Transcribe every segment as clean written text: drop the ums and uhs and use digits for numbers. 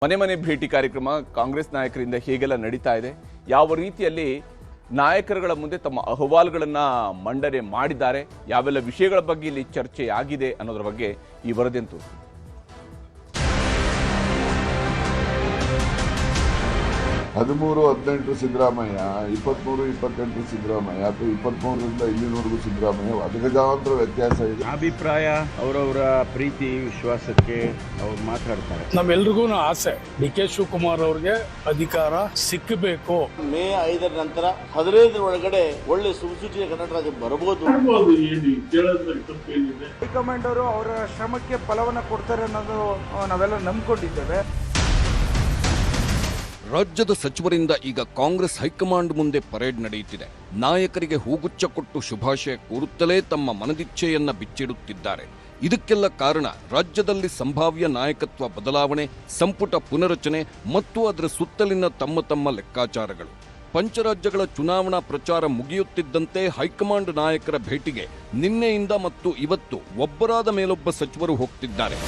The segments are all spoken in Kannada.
ಮನೆ ಮನೆ ಭೇಟಿ ಕಾರ್ಯಕ್ರಮ ಕಾಂಗ್ರೆಸ್ ನಾಯಕರಿಂದ ಹೇಗೆಲ್ಲ ನಡೀತಾ ಇದೆ, ಯಾವ ರೀತಿಯಲ್ಲಿ ನಾಯಕರುಗಳ ಮುಂದೆ ತಮ್ಮ ಅಹವಾಲುಗಳನ್ನು ಮಂಡನೆ ಮಾಡಿದ್ದಾರೆ, ಯಾವೆಲ್ಲ ವಿಷಯಗಳ ಬಗ್ಗೆ ಇಲ್ಲಿ ಚರ್ಚೆ ಆಗಿದೆ ಅನ್ನೋದ್ರ ಬಗ್ಗೆ ಈ ವರದಿಯನ್ನು ತೋರಿಸಿ. 13-18 ಸಿದ್ದರಾಮಯ್ಯ, 23-28 ಸಿದ್ದರಾಮಯ್ಯ, ಅಥವಾ 23ರಿಂದ ಇಲ್ಲಿನವರೆಗೂ ಸಿದ್ದರಾಮಯ್ಯ, ಅಜಗಜಾಂತರ ವ್ಯತ್ಯಾಸ ಇದೆ. ಅಭಿಪ್ರಾಯ ಅವರವರ ಪ್ರೀತಿ ವಿಶ್ವಾಸಕ್ಕೆ ಅವ್ರು ಮಾತಾಡ್ತಾರೆ. ನಮ್ಮೆಲ್ರಿಗೂ ಆಸೆ ಡಿ.ಕೆ. ಶಿವಕುಮಾರ್ ಅವ್ರಿಗೆ ಅಧಿಕಾರ ಸಿಕ್ಕಬೇಕು. ಮೇ 5 ನಂತರ 15 ಒಳಗಡೆ ಒಳ್ಳೆ ಸುಸೂಚಿತ ಕರ್ನಾಟಕ ರಾಜ್ಯ ಬರಬಹುದು. ಹೈಕಮಾಂಡ್ ಅವರು ಅವರ ಶ್ರಮಕ್ಕೆ ಫಲವನ್ನ ಕೊಡ್ತಾರೆ ಅನ್ನೋದು ನಾವೆಲ್ಲ ನಂಬ್ಕೊಂಡಿದ್ದೇವೆ. ರಾಜ್ಯದ ಸಚಿವರಿಂದ ಈಗ ಕಾಂಗ್ರೆಸ್ ಹೈಕಮಾಂಡ್ ಮುಂದೆ ಪರೇಡ್ ನಡೆಯುತ್ತಿದೆ. ನಾಯಕರಿಗೆ ಹೂಗುಚ್ಛ ಕೊಟ್ಟು ಶುಭಾಶಯ ಕೋರುತ್ತಲೇ ತಮ್ಮ ಮನದಿಚ್ಛೆಯನ್ನ ಬಿಚ್ಚಿಡುತ್ತಿದ್ದಾರೆ. ಇದಕ್ಕೆಲ್ಲ ಕಾರಣ ರಾಜ್ಯದಲ್ಲಿ ಸಂಭಾವ್ಯ ನಾಯಕತ್ವ ಬದಲಾವಣೆ, ಸಂಪುಟ ಪುನರಚನೆ ಮತ್ತು ಅದರ ಸುತ್ತಲಿನ ತಮ್ಮ ಲೆಕ್ಕಾಚಾರಗಳು. ಪಂಚರಾಜ್ಯಗಳ ಚುನಾವಣಾ ಪ್ರಚಾರ ಮುಗಿಯುತ್ತಿದ್ದಂತೆ ಹೈಕಮಾಂಡ್ ನಾಯಕರ ಭೇಟಿಗೆ ನಿನ್ನೆಯಿಂದ ಮತ್ತು ಇವತ್ತು ಒಬ್ಬರಾದ ಮೇಲೊಬ್ಬ ಸಚಿವರು ಹೋಗ್ತಿದ್ದಾರೆ.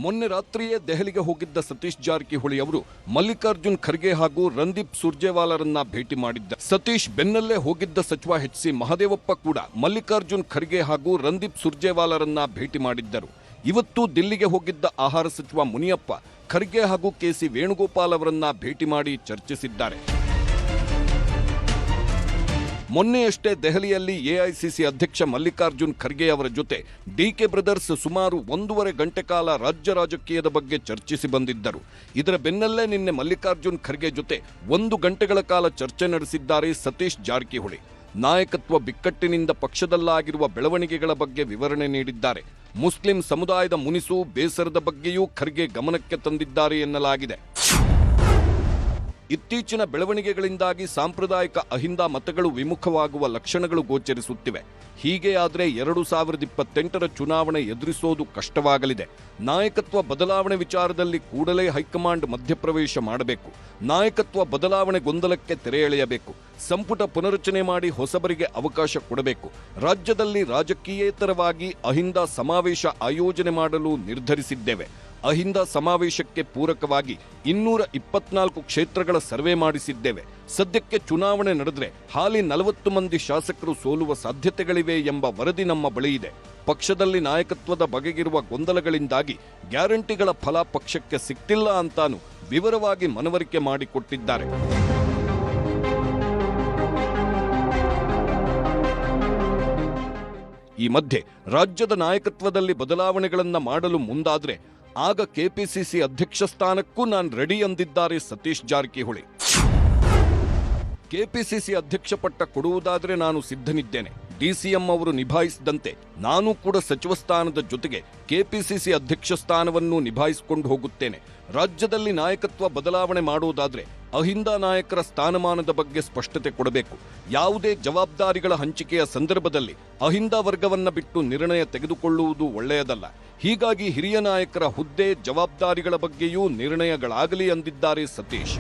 ಮೊನ್ನೆ ರಾತ್ರಿಯೇ ದೆಹಲಿಗೆ ಹೋಗಿದ್ದ ಸತೀಶ್ ಜಾರಕಿಹೊಳಿ ಅವರು ಮಲ್ಲಿಕಾರ್ಜುನ್ ಖರ್ಗೆ ಹಾಗೂ ರಣದೀಪ್ ಸುರ್ಜೇವಾಲಾರನ್ನ ಭೇಟಿ ಮಾಡಿದ್ದ. ಸತೀಶ್ ಬೆನ್ನಲ್ಲೇ ಹೋಗಿದ್ದ ಸಚಿವ ಎಚ್.ಸಿ. ಮಹದೇವಪ್ಪ ಕೂಡ ಮಲ್ಲಿಕಾರ್ಜುನ್ ಖರ್ಗೆ ಹಾಗೂ ರಣದೀಪ್ ಸುರ್ಜೇವಾಲಾರನ್ನ ಭೇಟಿ ಮಾಡಿದ್ದರು. ಇವತ್ತು ದಿಲ್ಲಿಗೆ ಹೋಗಿದ್ದ ಆಹಾರ ಸಚಿವ ಮುನಿಯಪ್ಪ ಖರ್ಗೆ ಹಾಗೂ ಕೆ.ಸಿ. ವೇಣುಗೋಪಾಲ್ ಅವರನ್ನ ಭೇಟಿ ಮಾಡಿ ಚರ್ಚಿಸಿದ್ದಾರೆ. ಮೊನ್ನೆಯಷ್ಟೇ ದೆಹಲಿಯಲ್ಲಿ ಎಐಸಿಸಿ ಅಧ್ಯಕ್ಷ ಮಲ್ಲಿಕಾರ್ಜುನ್ ಖರ್ಗೆ ಅವರ ಜೊತೆ ಡಿಕೆ ಬ್ರದರ್ಸ್ ಸುಮಾರು 1.5 ಗಂಟೆ ಕಾಲ ರಾಜ್ಯ ರಾಜಕೀಯದ ಬಗ್ಗೆ ಚರ್ಚಿಸಿ ಬಂದಿದ್ದರು. ಇದರ ಬೆನ್ನಲ್ಲೇ ನಿನ್ನೆ ಮಲ್ಲಿಕಾರ್ಜುನ್ ಖರ್ಗೆ ಜೊತೆ 1 ಗಂಟೆಗಳ ಕಾಲ ಚರ್ಚೆ ನಡೆಸಿದ್ದಾರೆ ಸತೀಶ್ ಜಾರಕಿಹೊಳಿ. ನಾಯಕತ್ವ ಬಿಕ್ಕಟ್ಟಿನಿಂದ ಪಕ್ಷದಲ್ಲಾಗಿರುವ ಬೆಳವಣಿಗೆಗಳ ಬಗ್ಗೆ ವಿವರಣೆ ನೀಡಿದ್ದಾರೆ. ಮುಸ್ಲಿಂ ಸಮುದಾಯದ ಮುನಿಸು ಬೇಸರದ ಬಗ್ಗೆಯೂ ಖರ್ಗೆ ಗಮನಕ್ಕೆ ತಂದಿದ್ದಾರೆ ಎನ್ನಲಾಗಿದೆ. ಇತ್ತೀಚಿನ ಬೆಳವಣಿಗೆಗಳಿಂದಾಗಿ ಸಾಂಪ್ರದಾಯಿಕ ಅಹಿಂದ ಮತಗಳು ವಿಮುಖವಾಗುವ ಲಕ್ಷಣಗಳು ಗೋಚರಿಸುತ್ತಿವೆ. ಹೀಗೆ ಆದರೆ 2028ರ ಚುನಾವಣೆ ಎದುರಿಸೋದು ಕಷ್ಟವಾಗಲಿದೆ. ನಾಯಕತ್ವ ಬದಲಾವಣೆ ವಿಚಾರದಲ್ಲಿ ಕೂಡಲೇ ಹೈಕಮಾಂಡ್ ಮಧ್ಯಪ್ರವೇಶ ಮಾಡಬೇಕು. ನಾಯಕತ್ವ ಬದಲಾವಣೆ ಗೊಂದಲಕ್ಕೆ ತೆರೆ ಎಳೆಯಬೇಕು. ಸಂಪುಟ ಪುನರಚನೆ ಮಾಡಿ ಹೊಸಬರಿಗೆ ಅವಕಾಶ ಕೊಡಬೇಕು. ರಾಜ್ಯದಲ್ಲಿ ರಾಜಕೀಯೇತರವಾಗಿ ಅಹಿಂದ ಸಮಾವೇಶ ಆಯೋಜನೆ ಮಾಡಲು ನಿರ್ಧರಿಸಿದ್ದೇವೆ. ಅಹಿಂದ ಸಮಾವೇಶಕ್ಕೆ ಪೂರಕವಾಗಿ 224 ಕ್ಷೇತ್ರಗಳ ಸರ್ವೆ ಮಾಡಿಸಿದ್ದೇವೆ. ಸದ್ಯಕ್ಕೆ ಚುನಾವಣೆ ನಡೆದರೆ ಹಾಲಿ 40 ಮಂದಿ ಶಾಸಕರು ಸೋಲುವ ಸಾಧ್ಯತೆಗಳಿವೆ ಎಂಬ ವರದಿ ನಮ್ಮ ಬಳಿ ಇದೆ. ಪಕ್ಷದಲ್ಲಿ ನಾಯಕತ್ವದ ಬಗೆಗಿರುವ ಗೊಂದಲಗಳಿಂದಾಗಿ ಗ್ಯಾರಂಟಿಗಳ ಫಲ ಪಕ್ಷಕ್ಕೆ ಸಿಕ್ತಿಲ್ಲ ಅಂತಾನು ವಿವರವಾಗಿ ಮನವರಿಕೆ ಮಾಡಿಕೊಟ್ಟಿದ್ದಾರೆ. ಈ ಮಧ್ಯೆ ರಾಜ್ಯದ ನಾಯಕತ್ವದಲ್ಲಿ ಬದಲಾವಣೆಗಳನ್ನು ಮಾಡಲು ಮುಂದಾದ್ರೆ ಆಗ ಕೆಪಿಸಿಸಿ ಅಧ್ಯಕ್ಷ ಸ್ಥಾನಕ್ಕೂ ನಾನು ರೆಡಿ ಎಂದಿದ್ದಾರೆ ಸತೀಶ್ ಜಾರಕಿಹೊಳಿ. ಕೆಪಿಸಿಸಿ ಅಧ್ಯಕ್ಷ ಪಟ್ಟ ಕೊಡುವುದಾದರೆ ನಾನು ಸಿದ್ಧನಿದ್ದೇನೆ. ಡಿಸಿಎಂ ಅವರು ನಿಭಾಯಿಸಿದಂತೆ ನಾನು ಕೂಡ ಸಚಿವ ಸ್ಥಾನದ ಜೊತೆಗೆ ಕೆಪಿಸಿಸಿ ಅಧ್ಯಕ್ಷ ಸ್ಥಾನವನ್ನು ನಿಭಾಯಿಸಿಕೊಂಡು ಹೋಗುತ್ತೇನೆ. ರಾಜ್ಯದಲ್ಲಿ ನಾಯಕತ್ವ ಬದಲಾವಣೆ ಮಾಡುವುದಾದ್ರೆ ಅಹಿಂದ ನಾಯಕರ ಸ್ಥಾನಮಾನದ ಬಗ್ಗೆ ಸ್ಪಷ್ಟತೆ ಕೊಡಬೇಕು. ಯಾವುದೇ ಜವಾಬ್ದಾರಿಗಳ ಹಂಚಿಕೆಯ ಸಂದರ್ಭದಲ್ಲಿ ಅಹಿಂದ ವರ್ಗವನ್ನ ಬಿಟ್ಟು ನಿರ್ಣಯ ತೆಗೆದುಕೊಳ್ಳುವುದು ಒಳ್ಳೆಯದಲ್ಲ. ಹೀಗಾಗಿ ಹಿರಿಯ ನಾಯಕರ ಹುದ್ದೆ ಜವಾಬ್ದಾರಿಗಳ ಬಗ್ಗೆಯೂ ನಿರ್ಣಯಗಳಾಗಲಿ ಎಂದಿದ್ದಾರೆ ಸತೀಶ್.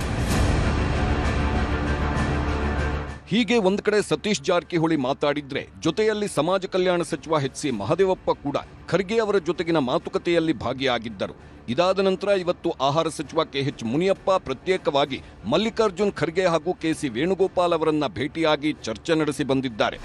ಹೀಗೆ ಒಂದ್ ಕಡೆ ಸತೀಶ್ ಜಾರಕಿಹೊಳಿ ಮಾತಾಡಿದ್ರೆ ಜೊತೆಯಲ್ಲಿ ಸಮಾಜ ಕಲ್ಯಾಣ ಸಚಿವ ಎಚ್.ಸಿ. ಮಹದೇವಪ್ಪ ಕೂಡ ಖರ್ಗೆ ಅವರ ಜೊತೆಗಿನ ಮಾತುಕತೆಯಲ್ಲಿ ಭಾಗಿಯಾಗಿದ್ದರು. ಇದಾದ ನಂತರ ಇವತ್ತು ಆಹಾರ ಸಚಿವ ಕೆ.ಎಚ್. ಮುನಿಯಪ್ಪ ಪ್ರತ್ಯೇಕವಾಗಿ ಮಲ್ಲಿಕಾರ್ಜುನ್ ಖರ್ಗೆ ಹಾಗೂ ಕೆ.ಸಿ. ವೇಣುಗೋಪಾಲ್ ಅವರನ್ನ ಭೇಟಿಯಾಗಿ ಚರ್ಚೆ ನಡೆಸಿ ಬಂದಿದ್ದಾರೆ.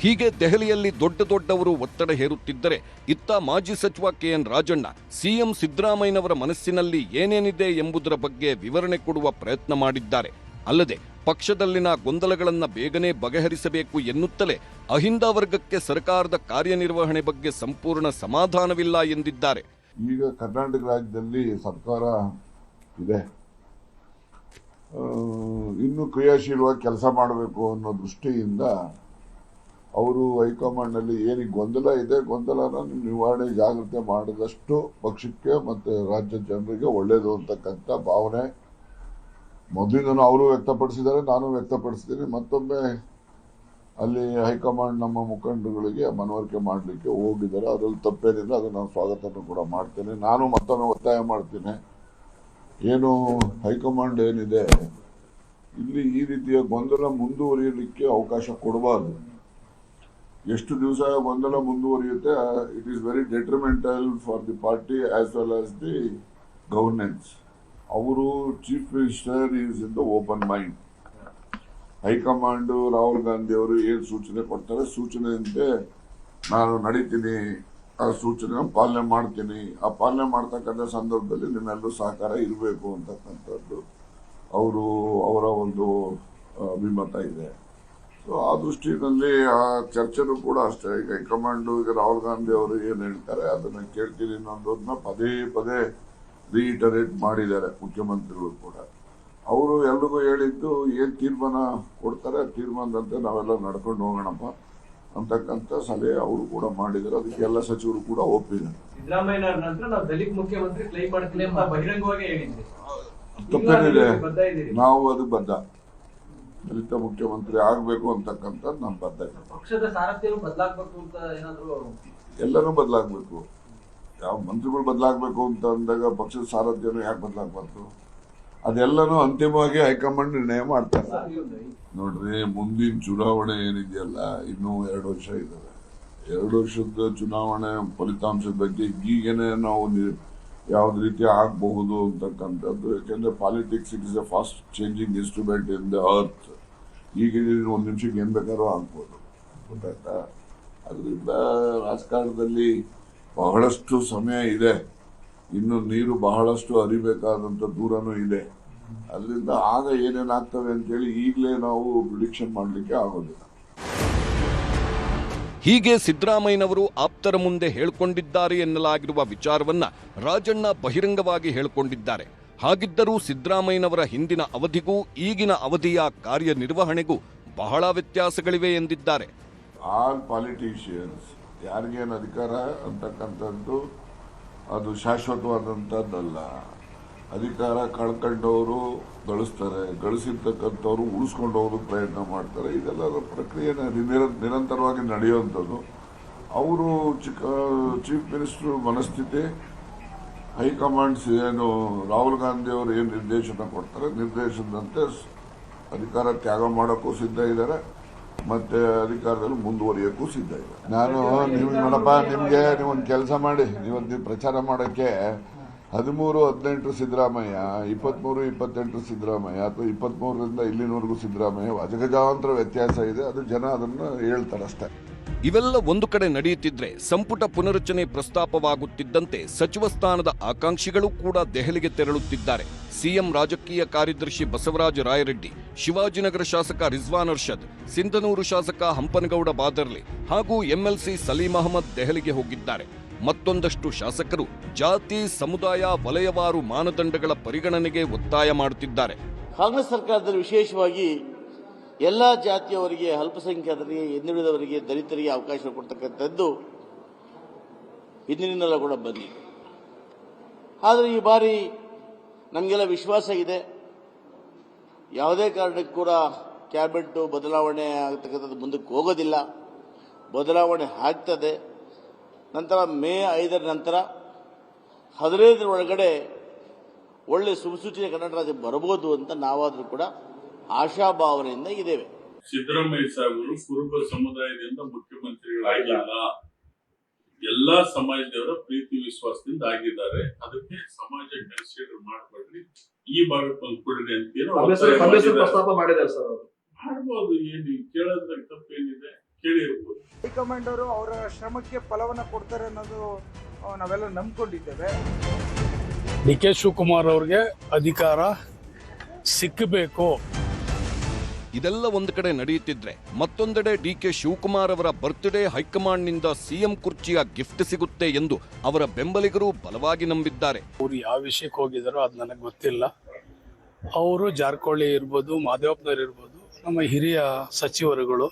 ಹೀಗೆ ದೆಹಲಿಯಲ್ಲಿ ದೊಡ್ಡವರು ಒತ್ತಡ ಹೇರುತ್ತಿದ್ದರೆ ಇತ್ತ ಮಾಜಿ ಸಚಿವ ಕೆ.ಎನ್. ರಾಜಣ್ಣ ಸಿಎಂ ಸಿದ್ದರಾಮಯ್ಯನವರ ಮನಸ್ಸಿನಲ್ಲಿ ಏನೇನಿದೆ ಎಂಬುದರ ಬಗ್ಗೆ ವಿವರಣೆ ಕೊಡುವ ಪ್ರಯತ್ನ ಮಾಡಿದ್ದಾರೆ. ಅಲ್ಲದೆ ಪಕ್ಷದಲ್ಲಿನ ಗೊಂದಲಗಳನ್ನು ಬೇಗನೆ ಬಗೆಹರಿಸಬೇಕು ಎನ್ನುತ್ತಲೇ ಅಹಿಂದ ವರ್ಗಕ್ಕೆ ಸರ್ಕಾರದ ಕಾರ್ಯನಿರ್ವಹಣೆ ಬಗ್ಗೆ ಸಂಪೂರ್ಣ ಸಮಾಧಾನವಿಲ್ಲ ಎಂದಿದ್ದಾರೆ. ಈಗ ಕರ್ನಾಟಕ ರಾಜ್ಯದಲ್ಲಿ ಸರ್ಕಾರ ಇದೆ, ಇನ್ನೂ ಕ್ರಿಯಾಶೀಲವಾಗಿ ಕೆಲಸ ಮಾಡಬೇಕು ಅನ್ನೋ ದೃಷ್ಟಿಯಿಂದ ಅವರು ಹೈಕಮಾಂಡ್ನಲ್ಲಿ ಏನಿಗೆ ಗೊಂದಲ ಇದೆ, ಗೊಂದಲನ ನಿವಾರಣೆ ಜಾಗ್ರತೆ ಮಾಡಿದಷ್ಟು ಪಕ್ಷಕ್ಕೆ ಮತ್ತು ರಾಜ್ಯ ಜನರಿಗೆ ಒಳ್ಳೆಯದು ಅಂತಕ್ಕಂಥ ಭಾವನೆ ಮೊದಲಿಂದನೂ ಅವರು ವ್ಯಕ್ತಪಡಿಸಿದ್ದಾರೆ, ನಾನು ವ್ಯಕ್ತಪಡಿಸಿದ್ದೀನಿ. ಮತ್ತೊಮ್ಮೆ ಅಲ್ಲಿ ಹೈಕಮಾಂಡ್ ನಮ್ಮ ಮುಖಂಡರುಗಳಿಗೆ ಮನವರಿಕೆ ಮಾಡಲಿಕ್ಕೆ ಹೋಗಿದ್ದಾರೆ. ಅದರಲ್ಲಿ ತಪ್ಪೇನಿಲ್ಲ, ಅದು ನಾನು ಸ್ವಾಗತವನ್ನು ಕೂಡ ಮಾಡ್ತೇನೆ. ನಾನು ಮತ್ತೊಮ್ಮೆ ಒತ್ತಾಯ ಮಾಡ್ತೀನಿ, ಏನು ಹೈಕಮಾಂಡ್ ಏನಿದೆ ಇಲ್ಲಿ ಈ ರೀತಿಯ ಗೊಂದಲ ಮುಂದುವರಿಯಲಿಕ್ಕೆ ಅವಕಾಶ ಕೊಡಬಾರ್ದು. ಎಷ್ಟು ದಿವಸ ಗೊಂದಲ ಮುಂದುವರಿಯುತ್ತೆ, it is very detrimental for the party as well as the governance. ಅವರು chief minister is in the open mind. High command Rahul Gandhi ಅವರು ಏನು ಸೂಚನೆ ಕೊಡ್ತಾರೆ, ಸೂಚನೆಯಂತೆ ನಾನು ನಡೀತೀನಿ, ಆ ಸೂಚನೆ ಪಾಲನೆ ಮಾಡ್ತೀನಿ. ಆ ಪಾಲನೆ ಮಾಡ್ತಕ್ಕಂಥ ಸಂದರ್ಭದಲ್ಲಿ ನಿಮ್ಮೆಲ್ಲರೂ ಸಹಕಾರ ಇರಬೇಕು ಅಂತಕ್ಕಂಥದ್ದು ಅವರ ಒಂದು ಅಭಿಮತ ಇದೆ. ಸೊ ಆ ದೃಷ್ಟಿಯಲ್ಲಿ ಆ ಚರ್ಚೆನೂ ಕೂಡ ಅಷ್ಟೇ. ಈಗ ಹೈಕಮಾಂಡ್ ಈಗ ರಾಹುಲ್ ಗಾಂಧಿ ಅವರು ಏನು ಹೇಳ್ತಾರೆ ಅದನ್ನ ಕೇಳ್ತೀನಿ ಅನ್ನೋದನ್ನ ಪದೇ ಪದೇ ರೀಟರೇಟ್ ಮಾಡಿದ್ದಾರೆ ಮುಖ್ಯಮಂತ್ರಿಗಳು ಕೂಡ. ಅವರು ಎಲ್ರಿಗೂ ಹೇಳಿದ್ದು ಏನ್ ತೀರ್ಮಾನ ಕೊಡ್ತಾರೆ ತೀರ್ಮಾನದಂತೆ ನಾವೆಲ್ಲ ನಡ್ಕೊಂಡು ಹೋಗೋಣಪ್ಪ ಅಂತಕ್ಕಂಥ ಸಲಹೆ ಅವರು ಕೂಡ ಮಾಡಿದ್ದಾರೆ. ಅದಕ್ಕೆ ಎಲ್ಲ ಸಚಿವರು ಕೂಡ ಒಪ್ಪಿದ್ದಾರೆ. ಸಿದ್ದರಾಮಯ್ಯ ನಂತರ ನಾವು ದಲಿತ ಮುಖ್ಯಮಂತ್ರಿ ಕ್ಲೈಮ್ ಮಾಡ್ತೀನಿ ಅಂತ ಬಹಿರಂಗವಾಗಿ ಹೇಳಿದ್ವಿ. ತಪ್ಪೇನಿದೆ, ನಾವು ಅದು ಬದ್ಧ. ದಲಿತ ಮುಖ್ಯಮಂತ್ರಿ ಆಗ್ಬೇಕು ಅಂತಕ್ಕಂಥ ನಮ್ಮ ಬದ್ಧ. ಪಕ್ಷದ ಸಾರಥ್ಯವು ಬದಲಾಗಬೇಕು ಅಂತ ಏನಾದ್ರು ಎಲ್ಲರೂ ಬದಲಾಗಬೇಕು. ಯಾವ ಮಂತ್ರಿಗಳು ಬದಲಾಗಬೇಕು ಅಂತ ಅಂದಾಗ ಪಕ್ಷದ ಸಾರಥ್ಯನು ಯಾಕೆ ಬದಲಾಗಬಾರ್ದು? ಅದೆಲ್ಲನೂ ಅಂತಿಮವಾಗಿ ಹೈಕಮಾಂಡ್ ನಿರ್ಣಯ ಮಾಡ್ತಾರೆ. ನೋಡ್ರಿ, ಮುಂದಿನ ಚುನಾವಣೆ ಏನಿದೆಯಲ್ಲ ಇನ್ನೂ 2 ವರ್ಷ ಇದ್ದಾವೆ. 2 ವರ್ಷದ ಚುನಾವಣೆ ಫಲಿತಾಂಶದ ಬಗ್ಗೆ ಈಗೇನೆ ನಾವು ಯಾವ್ದು ರೀತಿ ಆಗಬಹುದು ಅಂತಕ್ಕಂಥದ್ದು. ಯಾಕೆಂದ್ರೆ politics it is A fast changing instrument in the earth. ಈಗ 1 ನಿಮಿಷಕ್ಕೆ ಏನ್ ಬೇಕಾದ್ರೂ ಆಗ್ಬೋದು, ಗೊತ್ತಾಯ್ತಾ? ಅದರಿಂದ ರಾಜಕಾರಣದಲ್ಲಿ ಬಹಳಷ್ಟು ಸಮಯ ಇದೆ, ಇನ್ನು ನೀರು ಬಹಳಷ್ಟು ಹರಿಬೇಕಾದಂತ ದೂರನೂ ಇದೆ. ಅದರಿಂದ ಆಗ ಏನೇನಾಗ್ತವೆ ಅಂತೇಳಿ ಈಗಲೇ ನಾವು ಪ್ರಿಡಿಕ್ಷನ್ ಮಾಡಲಿಕ್ಕೆ ಆಗೋದಿಲ್ಲ. ಹೀಗೆ ಸಿದ್ದರಾಮಯ್ಯನವರು ಆಪ್ತರ ಮುಂದೆ ಹೇಳಿಕೊಂಡಿದ್ದಾರೆ ಎನ್ನಲಾಗಿರುವ ವಿಚಾರವನ್ನ ರಾಜಣ್ಣ ಬಹಿರಂಗವಾಗಿ ಹೇಳಿಕೊಂಡಿದ್ದಾರೆ. ಹಾಗಿದ್ದರೂ ಸಿದ್ದರಾಮಯ್ಯನವರ ಹಿಂದಿನ ಅವಧಿಗೂ ಈಗಿನ ಅವಧಿಯ ಕಾರ್ಯನಿರ್ವಹಣೆಗೂ ಬಹಳ ವ್ಯತ್ಯಾಸಗಳಿವೆ ಎಂದಿದ್ದಾರೆ. ಆಲ್ ಪಾಲಿಟಿಷಿಯನ್ಸ್ ಯಾರಿಗೇನು ಅಧಿಕಾರ ಅಂತಕ್ಕಂಥದ್ದು ಅದು ಶಾಶ್ವತವಾದಂಥದ್ದಲ್ಲ. ಅಧಿಕಾರ ಕಳ್ಕೊಂಡವರು ಗಳಿಸ್ತಾರೆ, ಗಳಿಸಿರ್ತಕ್ಕಂಥವ್ರು ಉಳಿಸ್ಕೊಂಡು ಹೋಗೋದಕ್ಕೆ ಪ್ರಯತ್ನ ಮಾಡ್ತಾರೆ. ಇದೆಲ್ಲ ಪ್ರಕ್ರಿಯೆ ನಿರಂತರವಾಗಿ ನಡೆಯುವಂಥದ್ದು. ಅವರು ಚೀಫ್ ಮಿನಿಸ್ಟರ್ ಮನಸ್ಥಿತಿ, ಹೈಕಮಾಂಡ್ಸ್ ಏನು ರಾಹುಲ್ ಗಾಂಧಿ ಅವರು ಏನು ನಿರ್ದೇಶನ ಕೊಡ್ತಾರೆ ನಿರ್ದೇಶನದಂತೆ ಅಧಿಕಾರ ತ್ಯಾಗ ಮಾಡೋಕ್ಕೂ ಸಿದ್ಧ ಇದ್ದಾರೆ, ಮತ್ತೆ ಅಧಿಕಾರದಲ್ಲಿ ಮುಂದುವರಿಯೋಕ್ಕೂ ಸಿದ್ಧ ಇದೆ. ನಾನು ನೋಡಪ್ಪ, ನಿಮ್ಗೆ ನೀವೊಂದು ಕೆಲಸ ಮಾಡಿ, ನೀವೊಂದು ಪ್ರಚಾರ ಮಾಡೋಕ್ಕೆ 13-18 ಸಿದ್ದರಾಮಯ್ಯ, 23-28 ಸಿದ್ದರಾಮಯ್ಯ, ಅಥವಾ 23ರಿಂದ ಇಲ್ಲಿನವರೆಗೂ ಸಿದ್ದರಾಮಯ್ಯ, ಅಜಗಜಾಂತರ ವ್ಯತ್ಯಾಸ ಇದೆ. ಅದು ಜನ ಅದನ್ನು ಹೇಳ್ತಾರಷ್ಟೇ. ಇವೆಲ್ಲ ಒಂದು ಕಡೆ ನಡೆಯುತ್ತಿದ್ರೆ ಸಂಪುಟ ಪುನರಚನೆ ಪ್ರಸ್ತಾಪವಾಗುತ್ತಿದ್ದಂತೆ ಸಚಿವ ಸ್ಥಾನದ ಆಕಾಂಕ್ಷಿಗಳು ಕೂಡ ದೆಹಲಿಗೆ ತೆರಳುತ್ತಿದ್ದಾರೆ. ಸಿಎಂ ರಾಜಕೀಯ ಕಾರ್ಯದರ್ಶಿ ಬಸವರಾಜ ರಾಯರೆಡ್ಡಿ, ಶಿವಾಜಿನಗರ ಶಾಸಕ ರಿಜ್ವಾನ್ ಅರ್ಷದ್, ಸಿಂಧನೂರು ಶಾಸಕ ಹಂಪನಗೌಡ ಬಾದರ್ಲಿ ಹಾಗೂ ಎಂಎಲ್ಸಿ ಸಲೀಂ ಅಹಮದ್ ದೆಹಲಿಗೆ ಹೋಗಿದ್ದಾರೆ. ಮತ್ತೊಂದಷ್ಟು ಶಾಸಕರು ಜಾತಿ, ಸಮುದಾಯ, ವಲಯವಾರು ಮಾನದಂಡಗಳ ಪರಿಗಣನೆಗೆ ಒತ್ತಾಯ ಮಾಡುತ್ತಿದ್ದಾರೆ. ಕಾಂಗ್ರೆಸ್ ಸರ್ಕಾರದಲ್ಲಿ ವಿಶೇಷವಾಗಿ ಎಲ್ಲ ಜಾತಿಯವರಿಗೆ, ಅಲ್ಪಸಂಖ್ಯಾತರಿಗೆ, ಹಿಂದುಳಿದವರಿಗೆ, ದಲಿತರಿಗೆ ಅವಕಾಶ ಕೊಡ್ತಕ್ಕಂಥದ್ದು ಹಿಂದಿನಿಂದಲೂ ಕೂಡ ಬಂದಿದೆ. ಆದರೆ ಈ ಬಾರಿ ನಮಗೆಲ್ಲ ವಿಶ್ವಾಸ ಇದೆ, ಯಾವುದೇ ಕಾರಣಕ್ಕೂ ಕೂಡ ಕ್ಯಾಬಿನೆಟ್ ಬದಲಾವಣೆ ಆಗ್ತಕ್ಕಂಥದ್ದು ಮುಂದಕ್ಕೆ ಹೋಗೋದಿಲ್ಲ, ಬದಲಾವಣೆ ಆಗ್ತದೆ. ನಂತರ ಮೇ 5 ನಂತರ 15 ಒಳಗಡೆ ಒಳ್ಳೆ ಸುಸೂಚಿತ ಕರ್ನಾಟಕ ರಾಜ್ಯ ಬರಬಹುದು ಅಂತ ನಾವಾದರೂ ಕೂಡ ಆಶಾಭಾವನೆಯಿಂದ ಇದ್ದೇವೆ. ಸಿದ್ದರಾಮಯ್ಯ ಸಾಹೇಬರು ಕುರುಬ ಸಮುದಾಯದಿಂದ ಮುಖ್ಯಮಂತ್ರಿಗಳಾಗಿಲ್ಲ, ಎಲ್ಲಾ ಸಮಾಜದವರ ಪ್ರೀತಿ ವಿಶ್ವಾಸದಿಂದ ಆಗಿದ್ದಾರೆ. ಅದಕ್ಕೆ ಸಮಾಜ ಕನ್ಸಿಡರ್ ಮಾಡಬೇಡ್ರಿ, ಈ ಭಾಗಕ್ಕೆ ಒಂದು ಕೊಡ್ರಿ ಅಂತ ಪ್ರಸ್ತಾಪ ಮಾಡಿದ್ದಾರೆ ಸರ್. ಮಾಡ್ಬೋದು, ಏನು ಕೇಳೋದ್ರಾಗ ತಪ್ಪೇನಿದೆ, ಕೇಳಿರ್ಬೋದು. ಹೈಕಮಾಂಡ್ ಅವರು ಅವರ ಶ್ರಮಕ್ಕೆ ಫಲವನ್ನ ಕೊಡ್ತಾರೆ ಅನ್ನೋದು ನಾವೆಲ್ಲ ನಂಬ್ಕೊಂಡಿದ್ದೇವೆ. DK ಶಿವಕುಮಾರ್ ಅವ್ರಿಗೆ ಅಧಿಕಾರ ಸಿಕ್ಕಬೇಕು. ಇದೆಲ್ಲ ಒಂದು ಕಡೆ ನಡೆಯುತ್ತಿದ್ರೆ ಮತ್ತೊಂದೆಡೆ DK ಶಿವಕುಮಾರ್ ಅವರ ಬರ್ತ್ಡೇ ಹೈಕಮಾಂಡ್ನಿಂದ ಸಿಎಂ ಕುರ್ಚಿಯ ಗಿಫ್ಟ್ ಸಿಗುತ್ತೆ ಎಂದು ಅವರ ಬೆಂಬಲಿಗರು ಬಲವಾಗಿ ನಂಬಿದ್ದಾರೆ. ಅವರು ಯಾವ ವಿಷಯಕ್ಕೆ ಹೋಗಿದಾರೋ ಅದು ನನಗೆ ಗೊತ್ತಿಲ್ಲ. ಅವರು ಜಾರಕಿಹೊಳಿ ಇರ್ಬೋದು, ಮಾದೇವಪ್ಪನವ್ರು ಇರ್ಬೋದು, ನಮ್ಮ ಹಿರಿಯ ಸಚಿವರುಗಳು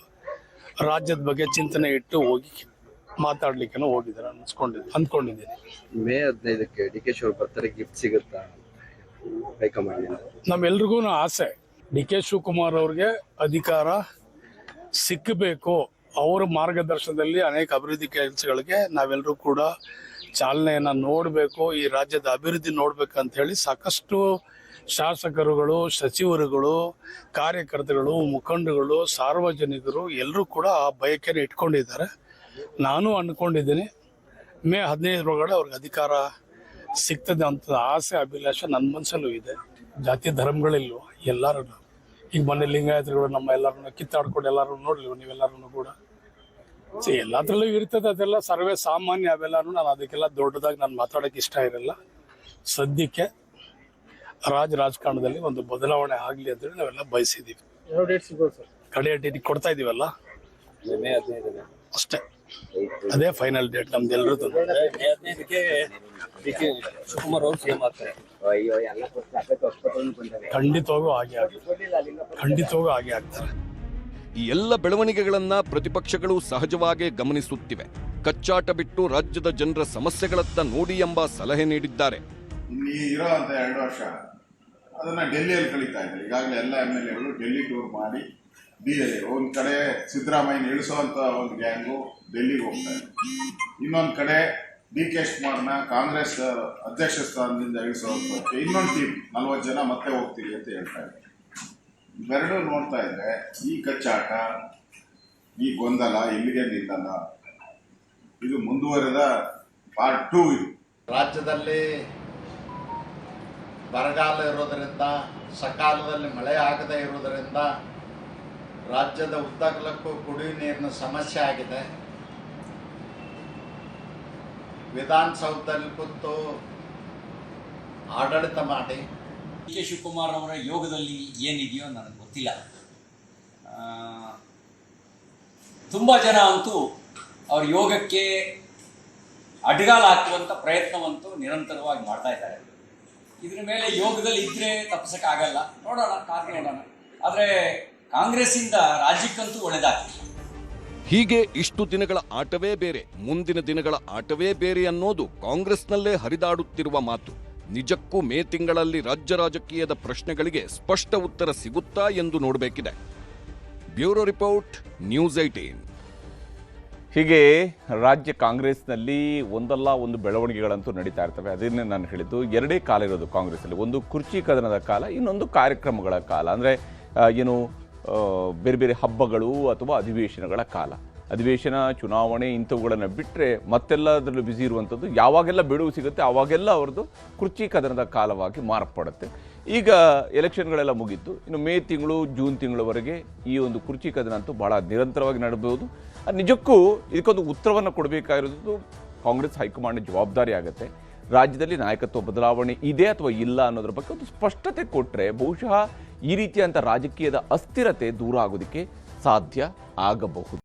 ರಾಜ್ಯದ ಬಗ್ಗೆ ಚಿಂತನೆ ಇಟ್ಟು ಹೋಗಿ ಮಾತಾಡ್ಲಿಕ್ಕೆ ಹೋಗಿದ್ದಾರೆ ಅಂದ್ಕೊಂಡಿದ್ದೀನಿ. ಮೇ 15ಕ್ಕೆ DK ಶಿವ ಬರ್ತಾರೆ, ಗಿಫ್ಟ್ ಸಿಗುತ್ತಾ ಹೈಕಮಾಂಡ್? ನಮ್ಮೆಲ್ರಿಗೂ ಆಸೆ DK ಶಿವಕುಮಾರ್ ಅವ್ರಿಗೆ ಅಧಿಕಾರ ಸಿಕ್ಕಬೇಕು. ಅವರ ಮಾರ್ಗದರ್ಶನದಲ್ಲಿ ಅನೇಕ ಅಭಿವೃದ್ಧಿ ಕೆಲಸಗಳಿಗೆ ನಾವೆಲ್ಲರೂ ಕೂಡ ಚಾಲನೆಯನ್ನು ನೋಡಬೇಕು, ಈ ರಾಜ್ಯದ ಅಭಿವೃದ್ಧಿ ನೋಡ್ಬೇಕಂತ ಹೇಳಿ ಸಾಕಷ್ಟು ಶಾಸಕರುಗಳು, ಸಚಿವರುಗಳು, ಕಾರ್ಯಕರ್ತರುಗಳು, ಮುಖಂಡರುಗಳು, ಸಾರ್ವಜನಿಕರು ಎಲ್ಲರೂ ಕೂಡ ಆ ಬಯಕೆಯನ್ನು ಇಟ್ಕೊಂಡಿದ್ದಾರೆ. ನಾನು ಅಂದ್ಕೊಂಡಿದ್ದೀನಿ ಮೇ 15 ಅವ್ರಿಗೆ ಅಧಿಕಾರ ಸಿಗ್ತದೆ ಅಂತ ಆಸೆ, ಅಭಿಲಾಷ ನನ್ನ ಮನಸ್ಸಲ್ಲೂ ಇದೆ. ಜಾತಿ ಧರ್ಮಗಳಿಲ್ವ, ಎಲ್ಲರೂ ಈಗ ಮೊನ್ನೆ ಲಿಂಗಾಯತರುಗಳು ನಮ್ಮ ಎಲ್ಲರನ್ನು ಕಿತ್ತಾಡ್ಕೊಂಡು ಎಲ್ಲರೂ ನೋಡ್ಲಿವ ನೀವೆಲ್ಲರೂ ಕೂಡ. ಎಲ್ಲದ್ರಲ್ಲೂ ಇರ್ತದೆ, ಅದೆಲ್ಲ ಸರ್ವೇ ಸಾಮಾನ್ಯ. ಅವೆಲ್ಲರೂ ನಾನು ಅದಕ್ಕೆಲ್ಲ ದೊಡ್ಡದಾಗಿ ನಾನು ಮಾತಾಡೋಕೆ ಇಷ್ಟ ಇರಲ್ಲ. ಸದ್ಯಕ್ಕೆ ರಾಜಕಾರಣದಲ್ಲಿ ಒಂದು ಬದಲಾವಣೆ ಆಗಲಿ ಅಂತೇಳಿ ನಾವೆಲ್ಲ ಬಯಸಿದ್ದೀವಿ. ಕಡೆಯ ಡೇಟ್ ಕೊಡ್ತಾ ಇದೀವಲ್ಲ, ಅಷ್ಟೇ. ಅದೇ ಫೈನಲ್ ಡೇಟ್ ನಮ್ದೆಲ್ಲರದ್ದು. ಖಂಡಿತವಾಗೂ ಹಾಗೆ ಆಗ್ತಾರೆ. ಈ ಎಲ್ಲ ಬೆಳವಣಿಗೆಗಳನ್ನ ಪ್ರತಿಪಕ್ಷಗಳು ಸಹಜವಾಗೇ ಗಮನಿಸುತ್ತಿವೆ. ಕಚ್ಚಾಟ ಬಿಟ್ಟು ರಾಜ್ಯದ ಜನರ ಸಮಸ್ಯೆಗಳತ್ತ ನೋಡಿ ಎಂಬ ಸಲಹೆ ನೀಡಿದ್ದಾರೆ. ಇಲ್ಲಿ ಇರೋಂಥ 2 ವರ್ಷ ಅದನ್ನ ಡೆಲ್ಲಿಯಲ್ಲಿ ಕಳೀತಾ ಇದ್ದಾರೆ. ಈಗಾಗಲೇ ಎಲ್ಲ MLAಗಳು ಡೆಲ್ಲಿ ಟೂರ್ ಮಾಡಿ ಒಂದು ಕಡೆ ಸಿದ್ದರಾಮಯ್ಯ ಇಳಿಸುವಂತ ಒಂದು ಗ್ಯಾಂಗು ಡೆಲ್ಲಿಗೆ ಹೋಗ್ತಾ ಇದೆ. ಇನ್ನೊಂದು ಕಡೆ DK ಶಿವಕುಮಾರ್ನ ಕಾಂಗ್ರೆಸ್ ಅಧ್ಯಕ್ಷ ಸ್ಥಾನದಿಂದ ಇಳಿಸುವಂತ ಇನ್ನೊಂದು ಟೀಮ್ 40 ಜನ ಮತ್ತೆ ಹೋಗ್ತೀರಿ ಅಂತ ಹೇಳ್ತಾ ಇದ್ದಾರೆ. ಇವೆರಡೂ ನೋಡ್ತಾ ಇದ್ರೆ ಈ ಕಚ್ಚಾಟ, ಈ ಗೊಂದಲ ಇಲ್ಲಿಗೆ ನಿಲ್ಲಲ್ಲ. ಇದು ಮುಂದುವರೆದ ಪಾರ್ಟ್ 2 ಇದು. ರಾಜ್ಯದಲ್ಲಿ ಬರಗಾಲ ಇರೋದರಿಂದ, ಸಕಾಲದಲ್ಲಿ ಮಳೆ ಆಗದೇ ಇರೋದರಿಂದ ರಾಜ್ಯದ ಉದ್ದಗಲಕ್ಕೂ ಕುಡಿಯುವ ನೀರಿನ ಸಮಸ್ಯೆ ಆಗಿದೆ. ವಿಧಾನಸೌಧದಲ್ಲಿ ಕೂತು ಆಡಳಿತ ಮಾಡಿ DK ಶಿವಕುಮಾರ್ ಅವರ ಯೋಗದಲ್ಲಿ ಏನಿದೆಯೋ ನನಗೆ ಗೊತ್ತಿಲ್ಲ. ತುಂಬ ಜನ ಅಂತೂ ಅವ್ರ ಯೋಗಕ್ಕೆ ಅಡ್ಡಗಾಲ ಹಾಕುವಂಥ ಪ್ರಯತ್ನವಂತೂ ನಿರಂತರವಾಗಿ ಮಾಡ್ತಾ ಇದ್ದಾರೆ. ಇದ್ರ ಮೇಲೆ ಯೋಗದಲ್ಲಿ ಇದ್ದರೆ ತಪ್ಪಿಸೋಕ್ಕಾಗಲ್ಲ. ನೋಡೋಣ, ಕಾದು ನೋಡೋಣ. ಆದರೆ ಕಾಂಗ್ರೆಸ್ಸಿಂದ ರಾಜ್ಯಕ್ಕಂತೂ ಒಳ್ಳೆದಾಗ್ತದೆ. ಹೀಗೆ ಇಷ್ಟು ದಿನಗಳ ಆಟವೇ ಬೇರೆ, ಮುಂದಿನ ದಿನಗಳ ಆಟವೇ ಬೇರೆ ಅನ್ನೋದು ಕಾಂಗ್ರೆಸ್ನಲ್ಲೇ ಹರಿದಾಡುತ್ತಿರುವ ಮಾತು. ನಿಜಕ್ಕೂ ಮೇ ತಿಂಗಳಲ್ಲಿ ರಾಜ್ಯ ರಾಜಕೀಯದ ಪ್ರಶ್ನೆಗಳಿಗೆ ಸ್ಪಷ್ಟ ಉತ್ತರ ಸಿಗುತ್ತಾ ಎಂದು ನೋಡಬೇಕಿದೆ. Bureau report, news 18. ಹೀಗೆ ರಾಜ್ಯ ಕಾಂಗ್ರೆಸ್ನಲ್ಲಿ ಒಂದಲ್ಲ ಒಂದು ಬೆಳವಣಿಗೆಗಳಂತೂ ನಡೀತಾ ಇರ್ತವೆ. ಅದನ್ನೇ ನಾನು ಹೇಳಿದ್ದು, 2 ಕಾಲ ಇರೋದು ಕಾಂಗ್ರೆಸ್ಸಲ್ಲಿ. ಒಂದು ಕುರ್ಚಿ ಕದನದ ಕಾಲ, ಇನ್ನೊಂದು ಕಾರ್ಯಕ್ರಮಗಳ ಕಾಲ. ಅಂದರೆ ಬೇರೆ ಬೇರೆ ಹಬ್ಬಗಳು ಅಥವಾ ಅಧಿವೇಶನಗಳ ಕಾಲ. ಅಧಿವೇಶನ, ಚುನಾವಣೆ ಇಂಥವುಗಳನ್ನು ಬಿಟ್ಟರೆ ಮತ್ತೆಲ್ಲದರಲ್ಲೂ ಬ್ಯುಸಿ ಇರುವಂಥದ್ದು. ಯಾವಾಗೆಲ್ಲ ಬಿಡುವು ಸಿಗುತ್ತೆ ಆವಾಗೆಲ್ಲ ಅವ್ರದ್ದು ಕುರ್ಚಿ ಕದನದ ಕಾಲವಾಗಿ ಮಾರ್ಪಡುತ್ತೆ. ಈಗ ಎಲೆಕ್ಷನ್ಗಳೆಲ್ಲ ಮುಗೀತು. ಇನ್ನು ಮೇ ತಿಂಗಳು, ಜೂನ್ ತಿಂಗಳವರೆಗೆ ಈ ಒಂದು ಕುರ್ಚಿ ಕದನ ಅಂತೂ ಭಾಳ ನಿರಂತರವಾಗಿ ನಡೆಯಬಹುದು. ನಿಜಕ್ಕೂ ಇದಕ್ಕೊಂದು ಉತ್ತರವನ್ನು ಕೊಡಬೇಕಾಗಿರೋದು ಕಾಂಗ್ರೆಸ್ ಹೈಕಮಾಂಡ್ ಜವಾಬ್ದಾರಿ ಆಗುತ್ತೆ. ರಾಜ್ಯದಲ್ಲಿ ನಾಯಕತ್ವ ಬದಲಾವಣೆ ಇದೆ ಅಥವಾ ಇಲ್ಲ ಅನ್ನೋದ್ರ ಬಗ್ಗೆ ಒಂದು ಸ್ಪಷ್ಟತೆ ಕೊಟ್ಟರೆ ಬಹುಶಃ ಈ ರೀತಿಯಂಥ ರಾಜಕೀಯದ ಅಸ್ಥಿರತೆ ದೂರ ಆಗೋದಕ್ಕೆ ಸಾಧ್ಯ ಆಗಬಹುದು.